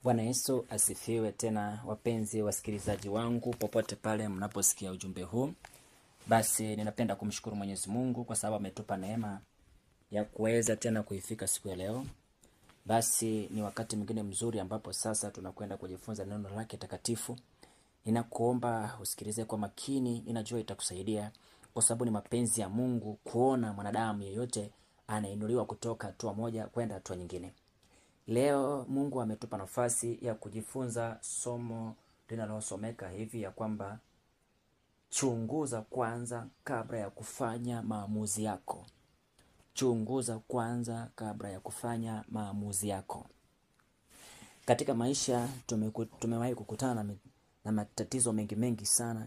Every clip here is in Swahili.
Bwana Yesu asifiwe tena, wapenzi wasikilizaji wangu popote pale mnaposikia ujumbe huu. Basi ninapenda kumshukuru Mwenyezi Mungu kwa sababu ametupa neema ya kuweza tena kuifika siku ya leo. Basi ni wakati mwingine mzuri ambapo sasa tunakwenda kujifunza neno lake takatifu. Ninakuomba usikilize kwa makini, ninajua itakusaidia kwa sababu ni mapenzi ya Mungu kuona mwanadamu yeyote anainuliwa kutoka hatua moja kwenda hatua nyingine. Leo Mungu ametupa nafasi ya kujifunza somo linalosomeka hivi ya kwamba chunguza kwanza kabla ya kufanya maamuzi yako. Chunguza kwanza kabla ya kufanya maamuzi yako. Katika maisha tumewahi kukutana na matatizo mengi sana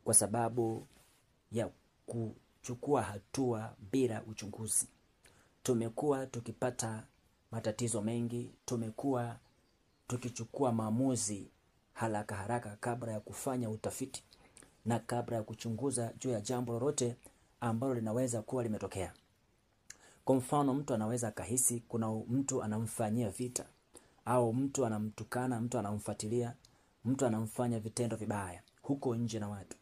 kwa sababu ya kuchukua hatua bila uchunguzi. Tumekuwa tukipata matatizo mengi, tumekuwa tukichukua maamuzi haraka kabla ya kufanya utafiti na kabla ya kuchunguza juu ya jambo lolote ambalo linaweza kuwa limetokea. Kwa mfano, mtu anaweza kahisi kuna mtu anamfanyia vita, au mtu anamtukana, mtu anamfuatilia, mtu anamfanya vitendo vibaya huko nje na watu.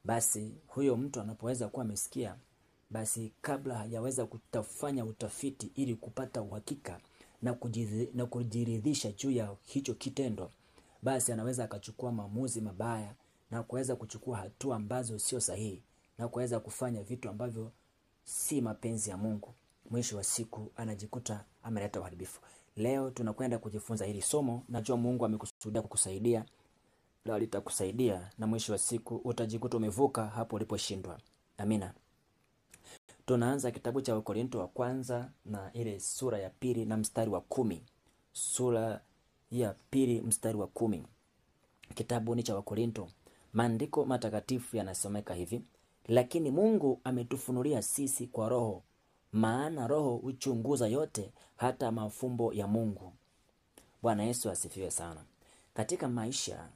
Basi huyo mtu anapoweza kuwa amesikia, basi kabla hajaweza kutafanya utafiti ili kupata uhakika na kujiridhisha juu ya hicho kitendo, basi anaweza akachukua maamuzi mabaya na kuweza kuchukua hatua ambazo sio sahihi na kuweza kufanya vitu ambavyo si mapenzi ya Mungu. Mwisho wa siku anajikuta ameleta uharibifu. Leo tunakwenda kujifunza hili somo. Najua Mungu amekusudia kukusaidia, na litakusaidia, na mwisho wa siku utajikuta umevuka hapo uliposhindwa. Amina. Tunaanza kitabu cha Wakorintho wa kwanza na ile sura ya 2 na mstari wa 10. Sura ya 2 mstari wa 10. Kitabu ni cha Wakorintho. Maandiko matakatifu yanasomeka hivi: lakini Mungu ametufunulia sisi kwa Roho, maana Roho huchunguza yote, hata mafumbo ya Mungu. Bwana Yesu asifiwe sana. Katika maisha,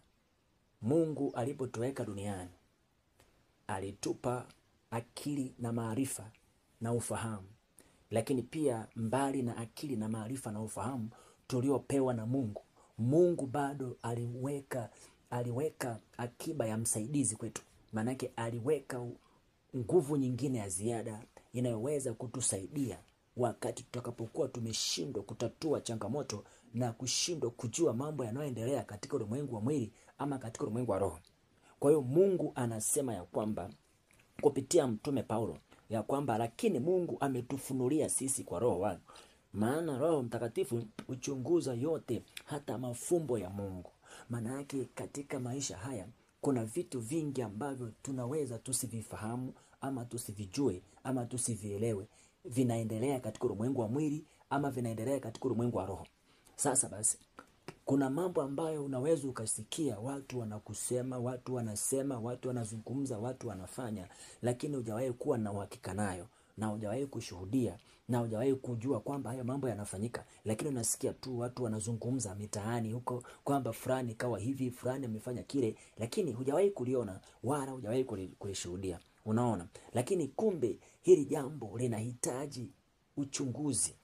Mungu alipotuweka duniani alitupa akili na maarifa na ufahamu. Lakini pia mbali na akili na maarifa na ufahamu tuliopewa na Mungu, Mungu bado aliweka akiba ya msaidizi kwetu. Maanake aliweka nguvu nyingine ya ziada inayoweza kutusaidia wakati tutakapokuwa tumeshindwa kutatua changamoto na kushindwa kujua mambo yanayoendelea katika ulimwengu wa mwili ama katika ulimwengu wa roho. Kwa hiyo Mungu anasema ya kwamba kupitia mtume Paulo ya kwamba lakini Mungu ametufunulia sisi kwa Roho wake, maana Roho Mtakatifu huchunguza yote, hata mafumbo ya Mungu. Maana yake katika maisha haya kuna vitu vingi ambavyo tunaweza tusivifahamu ama tusivijue ama tusivielewe, vinaendelea katika ulimwengu wa mwili ama vinaendelea katika ulimwengu wa roho. Sasa basi, kuna mambo ambayo unaweza ukasikia watu wanakusema, watu wanasema, watu wanazungumza, watu wanafanya, lakini hujawahi kuwa na uhakika nayo, na hujawahi kushuhudia, na hujawahi kujua kwamba hayo mambo yanafanyika. Lakini unasikia tu watu wanazungumza mitaani huko kwamba fulani kawa hivi, fulani amefanya kile, lakini hujawahi kuliona wala hujawahi kulishuhudia. Unaona? Lakini kumbe hili jambo linahitaji uchunguzi.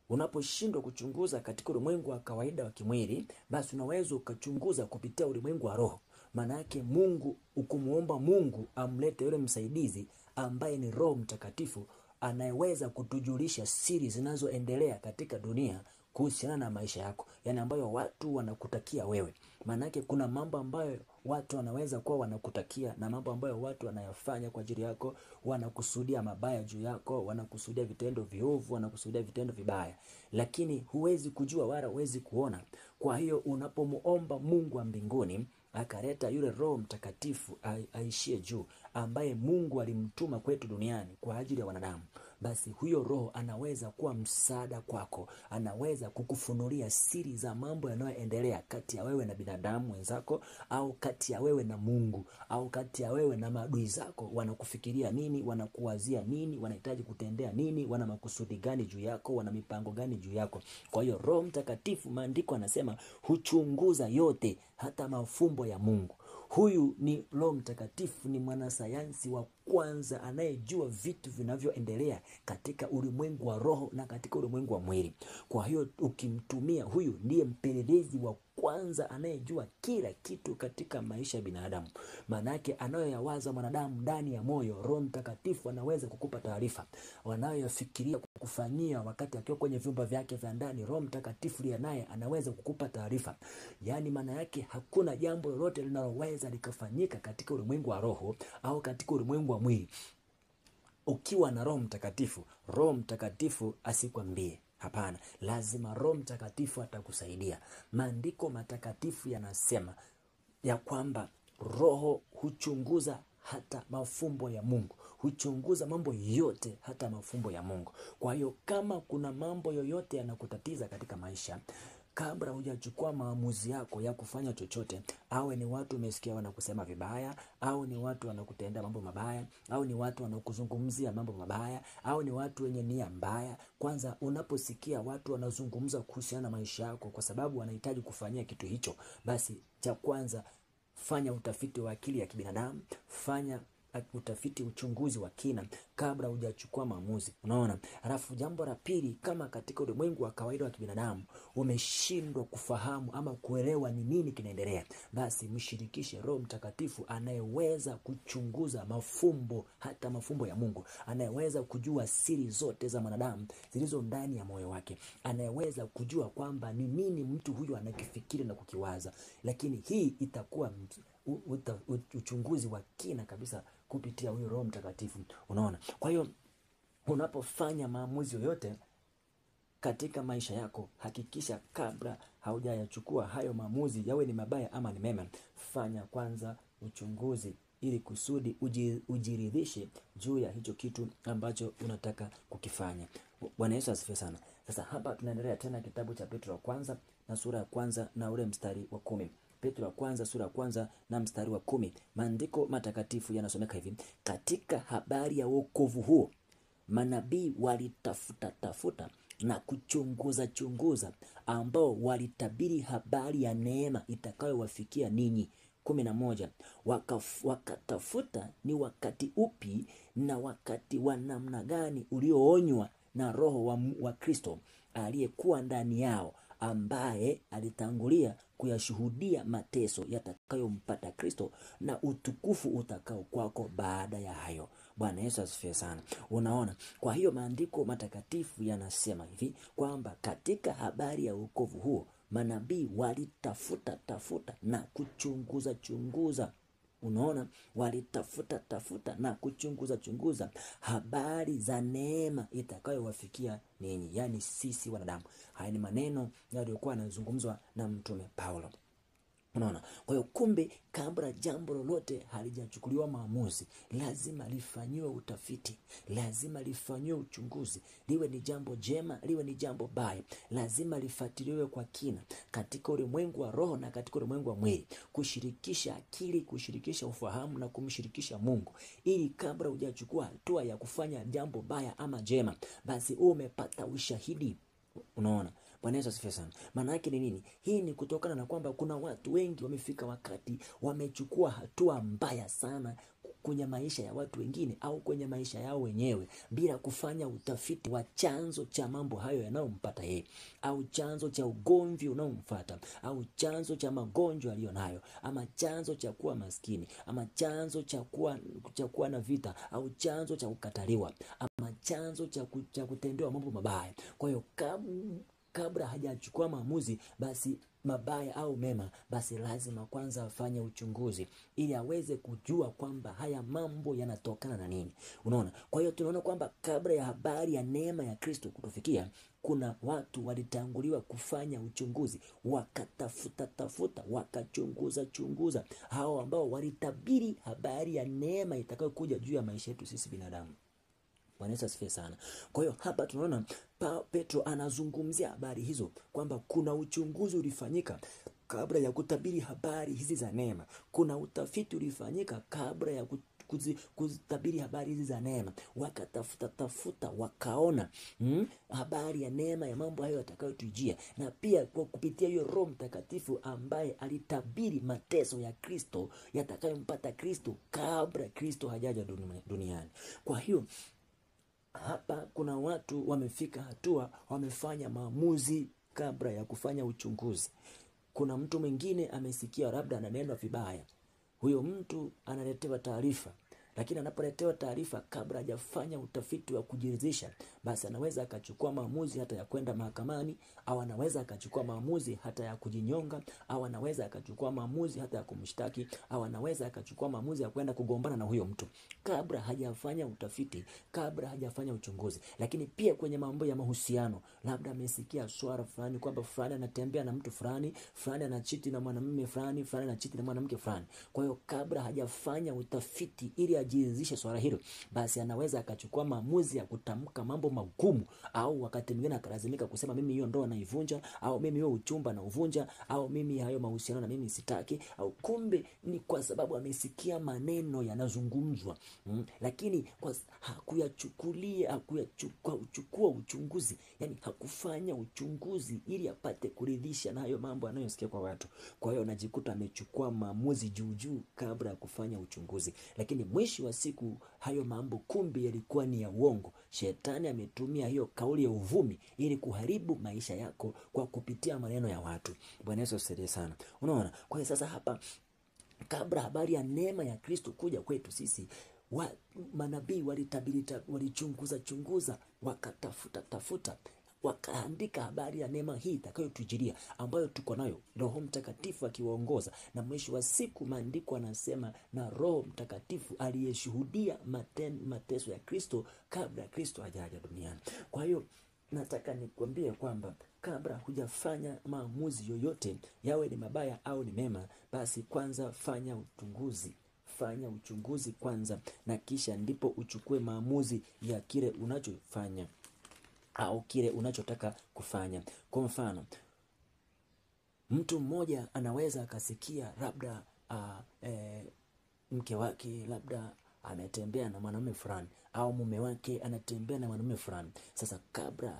Unaposhindwa kuchunguza katika ulimwengu wa kawaida wa kimwili, basi unaweza ukachunguza kupitia ulimwengu wa roho. Maana yake Mungu, ukumuomba Mungu amlete yule msaidizi ambaye ni Roho Mtakatifu, anayeweza kutujulisha siri zinazoendelea katika dunia kuhusiana na maisha yako, yani ambayo watu wanakutakia wewe. Maana yake kuna mambo ambayo watu wanaweza kuwa wanakutakia na mambo ambayo watu wanayafanya kwa ajili yako, wanakusudia mabaya juu yako, wanakusudia vitendo viovu, wanakusudia vitendo vibaya, lakini huwezi kujua wala huwezi kuona. Kwa hiyo unapomuomba Mungu wa mbinguni akaleta yule Roho Mtakatifu aishie juu, ambaye Mungu alimtuma kwetu duniani kwa ajili ya wanadamu, basi huyo Roho anaweza kuwa msaada kwako, anaweza kukufunulia siri za mambo yanayoendelea kati ya wewe na binadamu wenzako, au kati ya wewe na Mungu, au kati ya wewe na maadui zako. Wanakufikiria nini, wanakuwazia nini, wanahitaji kutendea nini, wana makusudi gani juu yako, wana mipango gani juu yako. Kwa hiyo Roho Mtakatifu, maandiko anasema, huchunguza yote, hata mafumbo ya Mungu. Huyu ni Roho Mtakatifu, ni mwanasayansi wa kwanza anayejua vitu vinavyoendelea katika ulimwengu wa roho na katika ulimwengu wa mwili. Kwa hiyo ukimtumia, huyu ndiye mpelelezi wa kwanza anayejua kila kitu katika maisha ya binadamu. Maana yake anayoyawaza mwanadamu ndani ya moyo, Roho Mtakatifu anaweza kukupa taarifa. Wanayofikiria kukufanyia wakati akiwa kwenye vyumba vyake vya ndani, Roho Mtakatifu ndiye naye anaweza kukupa taarifa. Yaani maana yake hakuna jambo lolote linaloweza likafanyika katika ulimwengu wa roho au katika ulimwengu wa mwili ukiwa na Roho Mtakatifu. Roho Mtakatifu asikwambie. Hapana, lazima Roho Mtakatifu atakusaidia. Maandiko matakatifu yanasema ya kwamba Roho huchunguza hata mafumbo ya Mungu, huchunguza mambo yote, hata mafumbo ya Mungu. Kwa hiyo kama kuna mambo yoyote yanakutatiza katika maisha, kabla hujachukua maamuzi yako ya kufanya chochote, awe ni watu umesikia wanakusema vibaya, au ni watu wanakutendea mambo mabaya, au ni watu wanakuzungumzia mambo mabaya, au ni watu wenye nia mbaya. Kwanza unaposikia watu wanazungumza kuhusiana na maisha yako kwa sababu wanahitaji kufanyia kitu hicho, basi cha kwanza fanya utafiti wa akili ya kibinadamu, fanya utafiti, uchunguzi wa kina kabla hujachukua maamuzi. Unaona? Alafu jambo la pili, kama katika ulimwengu wa kawaida wa kibinadamu umeshindwa kufahamu ama kuelewa ni nini kinaendelea, basi mshirikishe Roho Mtakatifu anayeweza kuchunguza mafumbo, hata mafumbo ya Mungu, anayeweza kujua siri zote za mwanadamu zilizo ndani ya moyo wake, anayeweza kujua kwamba ni nini mtu huyu anakifikiri na kukiwaza. Lakini hii itakuwa uchunguzi wa kina kabisa kupitia huyo Roho Mtakatifu. Unaona? Kwa hiyo unapofanya maamuzi yoyote katika maisha yako, hakikisha kabla haujayachukua hayo maamuzi, yawe ni mabaya ama ni mema, fanya kwanza uchunguzi ili kusudi ujiridhishe juu ya hicho kitu ambacho unataka kukifanya. Bwana Yesu asifiwe sana. Sasa hapa tunaendelea tena kitabu cha Petro wa kwanza na sura ya kwanza na ule mstari wa 10. Petro wa kwanza sura ya kwanza na mstari wa 10. Maandiko matakatifu yanasomeka hivi: katika habari ya wokovu huo manabii walitafuta na kuchunguza, ambao walitabiri habari ya neema itakayowafikia ninyi. 11. Wakatafuta ni wakati upi na wakati wa namna gani ulioonywa na Roho wa Kristo aliyekuwa ndani yao, ambaye alitangulia kuyashuhudia mateso yatakayompata Kristo na utukufu utakao kwako baada ya hayo. Bwana Yesu asifiwe sana. Unaona? Kwa hiyo maandiko matakatifu yanasema hivi kwamba katika habari ya wokovu huo manabii walitafuta na kuchunguza. Unaona? Walitafuta na kuchunguza habari za neema itakayowafikia ninyi, yani sisi wanadamu. Haya ni maneno yaliyokuwa yanazungumzwa na mtume Paulo. Unaona? Kwa hiyo kumbe, kabla jambo lolote halijachukuliwa maamuzi, lazima lifanyiwe utafiti, lazima lifanyiwe uchunguzi. Liwe ni jambo jema, liwe ni jambo baya, lazima lifuatiliwe kwa kina katika ulimwengu wa roho na katika ulimwengu wa mwili, kushirikisha akili, kushirikisha ufahamu na kumshirikisha Mungu, ili kabla hujachukua hatua ya kufanya jambo baya ama jema, basi umepata ushahidi. Unaona? Bwana Yesu asifiwe sana. Maana yake ni nini? Hii ni kutokana na kwamba kuna watu wengi wamefika wakati wamechukua hatua mbaya sana kwenye maisha ya watu wengine au kwenye maisha yao wenyewe, bila kufanya utafiti wa chanzo cha mambo hayo yanayompata yeye, au chanzo cha ugomvi unaomfuata, au chanzo cha magonjwa aliyonayo, ama chanzo cha kuwa maskini, ama chanzo cha kuwa na vita, au chanzo cha kukataliwa, ama chanzo cha kutendewa mambo mabaya. Kwa hiyo kabla hajachukua maamuzi, basi mabaya au mema, basi lazima kwanza afanye uchunguzi ili aweze kujua kwamba haya mambo yanatokana na nini. Unaona? Kwa hiyo tunaona kwamba kabla ya habari ya neema ya Kristo kutufikia, kuna watu walitanguliwa kufanya uchunguzi, wakatafuta, wakachunguza, hao ambao walitabiri habari ya neema itakayokuja juu ya maisha yetu sisi binadamu. Bwana Yesu asifiwe sana. Kwa hiyo hapa tunaona Petro anazungumzia habari hizo kwamba kuna uchunguzi ulifanyika kabla ya kutabiri habari hizi za neema. Kuna utafiti ulifanyika kabla kuzitabiri habari hizi za neema, wakatafuta wakaona habari ya neema ya mambo hayo yatakayotujia, na pia kwa kupitia hiyo Roho Mtakatifu ambaye alitabiri mateso ya Kristo yatakayompata Kristo kabla Kristo hajaja duniani. Kwa hiyo hapa kuna watu wamefika hatua wamefanya maamuzi kabla ya kufanya uchunguzi. Kuna mtu mwingine amesikia labda ananenwa vibaya, huyo mtu analetewa taarifa, lakini anapoletewa taarifa kabla hajafanya utafiti wa kujiridhisha, basi anaweza akachukua maamuzi hata ya kwenda mahakamani, au anaweza akachukua maamuzi hata ya kujinyonga, au anaweza akachukua maamuzi hata ya kumshtaki, au anaweza akachukua maamuzi ya kwenda kugombana na huyo mtu kabla hajafanya utafiti, kabla hajafanya uchunguzi. Lakini pia kwenye mambo ya mahusiano, labda amesikia swala fulani kwamba fulani anatembea na mtu fulani, fulani anachiti na mwanamume fulani, fulani anachiti na mwanamke fulani. Kwa hiyo kabla hajafanya utafiti ili ajiridhishe swala hilo, basi anaweza akachukua maamuzi ya kutamka mambo magumu, au wakati mwingine akalazimika kusema mimi hiyo ndoa naivunja, au mimi hiyo uchumba na uvunja, au mimi hayo mahusiano na mimi sitaki, au kumbe ni kwa sababu amesikia maneno yanazungumzwa, lakini hakuchukua uchunguzi, yani hakufanya uchunguzi ili apate kuridhisha na hayo mambo anayosikia kwa watu. Kwa hiyo anajikuta amechukua maamuzi juu kabla ya kufanya uchunguzi, lakini mwisho wa siku hayo mambo kumbe yalikuwa ni ya uongo. Shetani ametumia hiyo kauli ya uvumi ili kuharibu maisha yako kwa kupitia maneno ya watu. Bwana Yesu asifiwe sana. Unaona? Kwa hiyo sasa hapa, kabla habari ya neema ya Kristo kuja kwetu sisi, manabii walichunguza, wakatafuta, wakaandika habari ya neema hii itakayotujilia, ambayo tuko nayo, Roho Mtakatifu akiwaongoza. Na mwisho wa siku maandiko anasema na Roho Mtakatifu aliyeshuhudia mateso ya Kristo kabla ya Kristo hajaja duniani. Kwa hiyo nataka nikwambie kwamba kabla hujafanya maamuzi yoyote, yawe ni mabaya au ni mema, basi kwanza fanya uchunguzi kwanza, na kisha ndipo uchukue maamuzi ya kile unachofanya au kile unachotaka kufanya. Kwa mfano, mtu mmoja anaweza akasikia labda mke wake labda ametembea na mwanamume fulani, au mume wake anatembea na mwanamume fulani. Sasa kabla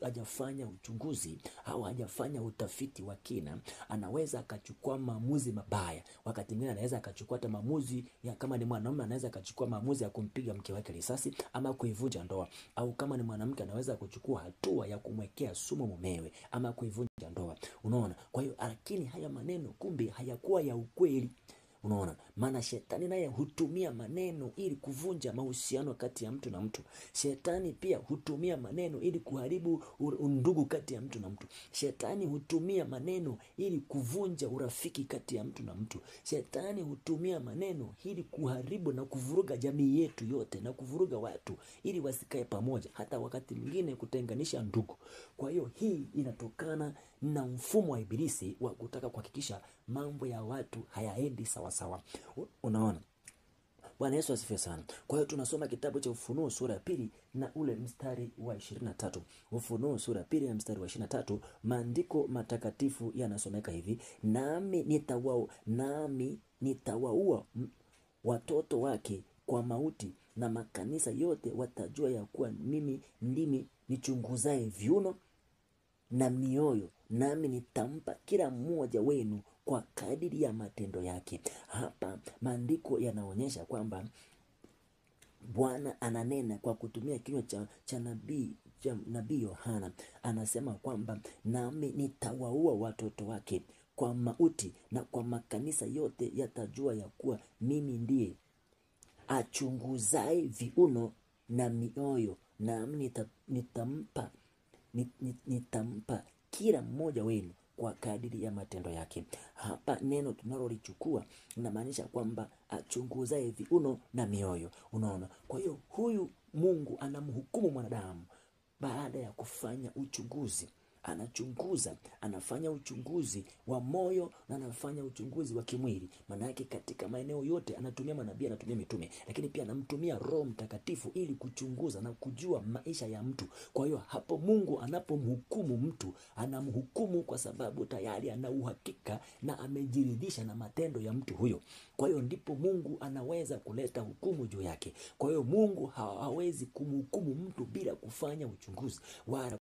hajafanya uchunguzi au hajafanya utafiti wa kina, anaweza akachukua maamuzi mabaya. Wakati mwingine anaweza akachukua hata maamuzi ya, kama ni mwanamume anaweza akachukua maamuzi ya kumpiga mke wake risasi ama kuivunja ndoa, au kama ni mwanamke anaweza kuchukua hatua ya kumwekea sumu mumewe ama kuivunja ndoa. Unaona? Kwa hiyo lakini haya maneno kumbe hayakuwa ya ukweli. Unaona? Maana shetani naye hutumia maneno ili kuvunja mahusiano kati ya mtu na mtu. Shetani pia hutumia maneno ili kuharibu undugu kati ya mtu na mtu. Shetani hutumia maneno ili kuvunja urafiki kati ya mtu na mtu. Shetani hutumia maneno ili kuharibu na kuvuruga jamii yetu yote, na kuvuruga watu ili wasikae pamoja, hata wakati mwingine kutenganisha ndugu. Kwa hiyo hii inatokana na mfumo wa Ibilisi wa kutaka kuhakikisha mambo ya watu hayaendi sawa sawa. Unaona? Bwana Yesu asifiwe sana. Kwa hiyo tunasoma kitabu cha Ufunuo sura ya 2 na ule mstari wa 23. Ufunuo sura ya 2 na mstari wa 23, maandiko matakatifu yanasomeka hivi: nami nitawaua watoto wake kwa mauti, na makanisa yote watajua ya kuwa mimi ndimi nichunguzaye viuno na mioyo, nami nitampa kila mmoja wenu kwa kadiri ya matendo yake. Hapa maandiko yanaonyesha kwamba Bwana ananena kwa kutumia kinywa cha nabii Yohana. Anasema kwamba nami nitawaua watoto wake kwa mauti, na kwa makanisa yote yatajua ya kuwa mimi ndiye achunguzaye viuno na mioyo, nami nitampa kila mmoja wenu kwa kadiri ya matendo yake. Hapa neno tunalolichukua linamaanisha kwamba achunguzaye viuno na mioyo. Unaona? Kwa hiyo huyu Mungu anamhukumu mwanadamu baada ya kufanya uchunguzi. anachunguza, anafanya uchunguzi wa moyo na anafanya uchunguzi wa kimwili. Maana yake katika maeneo yote anatumia manabii, anatumia mitume, lakini pia anamtumia Roho Mtakatifu ili kuchunguza na kujua maisha ya mtu. Kwa hiyo hapo Mungu anapomhukumu mtu, anamhukumu kwa sababu tayari ana uhakika na amejiridhisha na matendo ya mtu huyo. Kwa hiyo ndipo Mungu anaweza kuleta hukumu juu yake. Kwa hiyo Mungu hawezi kumhukumu mtu bila kufanya uchunguzi wala